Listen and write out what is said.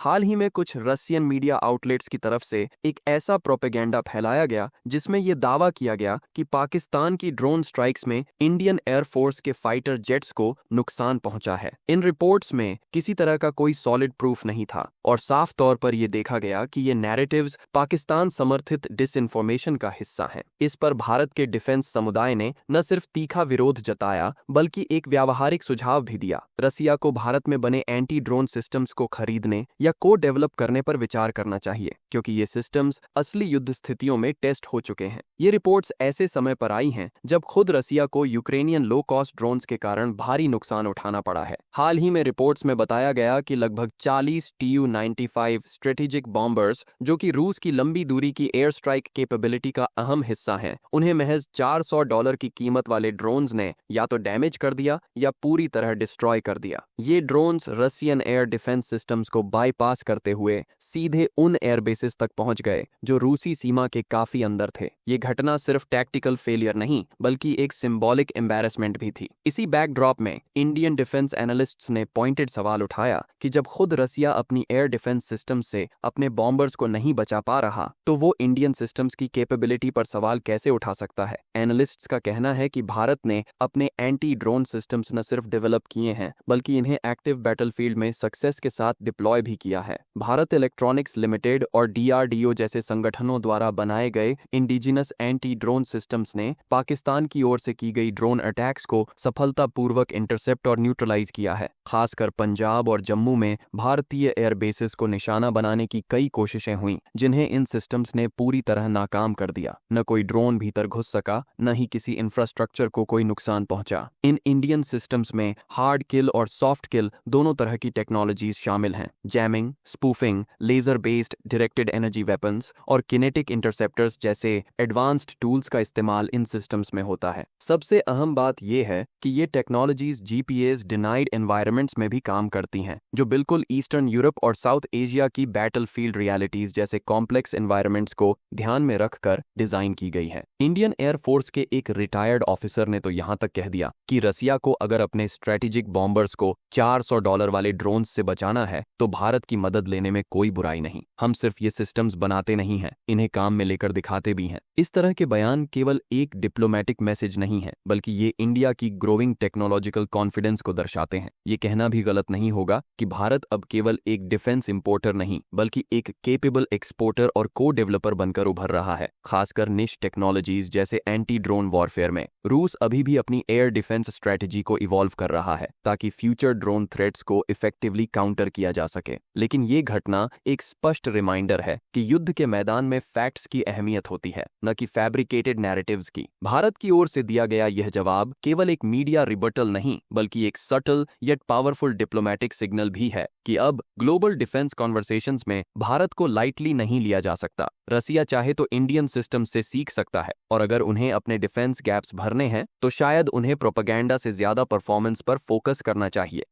हाल ही में कुछ Russian media outlets की तरफ से एक ऐसा प्रोपेगेंडा फैलाया गया जिसमें यह दावा किया गया कि पाकिस्तान की ड्रोन स्ट्राइक्स में इंडियन एयरफोर्स के फाइटर जेट्स को नुकसान पहुंचा है। इन रिपोर्ट्स में किसी तरह का कोई सॉलिड प्रूफ नहीं था और साफ तौर पर यह देखा गया कि ये नैरेटिव्स पाकिस्तान समर्थित डिसइंफॉर्मेशन का हिस्सा हैं। इस पर भारत के डिफेंस समुदाय ने न सिर्फ तीखा विरोध जताया बल्कि एक व्यावहारिक सुझाव भी दिया। रसिया को भारत में बने एंटी ड्रोन सिस्टम्स को खरीदने या को डेवलप करने पर विचार करना चाहिए, क्योंकि ये सिस्टम्स असली युद्ध स्थितियों में टेस्ट हो चुके हैं। ये रिपोर्ट्स ऐसे समय पर आई हैं जब खुद रसिया को यूक्रेनियन लो कॉस्ट ड्रोन्स के कारण भारी नुकसान उठाना पड़ा है। हाल ही में रिपोर्ट्स में बताया गया कि लगभग 40 Tu-95 स्ट्रेटेजिक बॉम्बर्स, जो कि रूस की लंबी दूरी की एयर स्ट्राइक कैपेबिलिटी का अहम हिस्सा हैं, उन्हें महज $400 की कीमत वाले ड्रोन्स ने या तो डैमेज कर दिया या पूरी तरह डिस्ट्रॉय कर दिया। ये drones Russian air defence systems को बाईपास करते हुए सीधे उन एयरबेसेस तक पहुंच गए जो रूसी सीमा के काफी अंदर थे। ये घटना सिर्फ टैक्टिकल फेलियर नहीं बल्कि एक सिंबॉलिक एम्बैरेसमेंट भी थी। इसी बैकड्रॉप में इंडियन डिफेंस एनालिस्ट्स ने पॉइंटेड सवाल उठाया कि जब खुद रसिया अपनी एयर डिफेंस सिस्टम से अपने बॉम्बर्स को नहीं बचा पा रहा तो वो इंडियन सिस्टम्स की कैपेबिलिटी पर सवाल कैसे उठा सकता है। एनालिस्ट्स का कहना है कि भारत ने अपने एंटी ड्रोन सिस्टम्स न सिर्फ डेवलप किए हैं बल्कि इन्हें एक्टिव बैटलफील्ड में सक्सेस के साथ डिप्लॉय भी किया है। भारत इलेक्ट्रॉनिक्स लिमिटेड और DRDO जैसे संगठनों द्वारा बनाए गए इंडिजिनस एंटी ड्रोन सिस्टम्स ने पाकिस्तान की ओर से की गई ड्रोन अटैक्स को सफलतापूर्वक इंटरसेप्ट और न्यूट्रलाइज किया है। खासकर पंजाब और जम्मू में भारतीय एयरबेसेस को निशाना बनाने की कई कोशिशें हुईं, जिन्हें इन सिस्टम्स ने पूरी तरह नाकाम कर दिया। न कोई ड्रोन भीतर घुस सका, न ही किसी इंफ्रास्ट्रक्चर को कोई नुकसान पहुंचा। इन इंडियन सिस्टम्स में हार्ड किल और सॉफ्ट किल दोनों तरह की टेक्नोलॉजीज शामिल हैं। Jamming, spoofing, laser based directed energy weapons और किनेटिक इंटरसेप्टर्स जैसे एडवांस्ड टूल्स का इस्तेमाल इन सिस्टम्स में होता है। सबसे अहम बात यह है कि ये टेक्नोलॉजीज GPS डिनाइड एनवायरनमेंट्स में भी काम करती हैं, जो बिल्कुल ईस्टर्न यूरोप और साउथ एशिया की बैटलफील्ड रियलिटीज जैसे कॉम्प्लेक्स एनवायरनमेंट्स को ध्यान में रखकर डिजाइन की गई है। इंडियन एयरफोर्स के एक रिटायर्ड ऑफिसर ने तो यहां तक कह दिया कि रसिया को अगर अपने स्ट्रेटेजिक बॉम्बर्स को $400 वाले ड्रोन्स से बचाना है तो भारत की मदद लेने में कोई बुराई नहीं। हम सिर्फ ये सिस्टम्स बनाते नहीं हैं, इन्हें काम में लेकर दिखाते भी हैं। इस तरह के बयान केवल एक डिप्लोमेटिक मैसेज नहीं है बल्कि ये इंडिया की ग्रोइंग टेक्नोलॉजिकल कॉन्फिडेंस को दर्शाते हैं। ये कहना भी गलत नहीं होगा कि भारत अब केवल एक डिफेंस इंपोर्टर नहीं बल्कि एक केपेबल एक्सपोर्टर और को डेवलपर बनकर उभर रहा है। खासकर निश टेक्नोलॉजीज जैसे एंटी ड्रोन वॉरफेयर में रूस अभी भी अपनी एयर डिफेंस स्ट्रेटजी को इवॉल्व कर रहा है ताकि फ्यूचर ड्रोन थ्रेट्स को इफेक्टिवली काउंटर किया जा सके। लेकिन ये घटना एक स्पष्ट रिमाइंडर है कि युद्ध के मैदान में फैक्ट्स की अहमियत होती है, न कि फैब्रिकेटेड नैरेटिव्स की। भारत की ओर से दिया गया यह जवाब केवल एक मीडिया रिबटल नहीं बल्कि एक subtle yet powerful diplomatic signal भी है कि अब ग्लोबल डिफेंस कॉन्वर्सेशंस में भारत को लाइटली नहीं लिया जा सकता। रसिया चाहे तो इंडियन सिस्टम से सीख सकता है और अगर उन्हें अपने डिफेंस गैप्स भरने हैं तो शायद उन्हें प्रोपेगेंडा से ज्यादा परफॉर्मेंस पर फोकस करना चाहिए।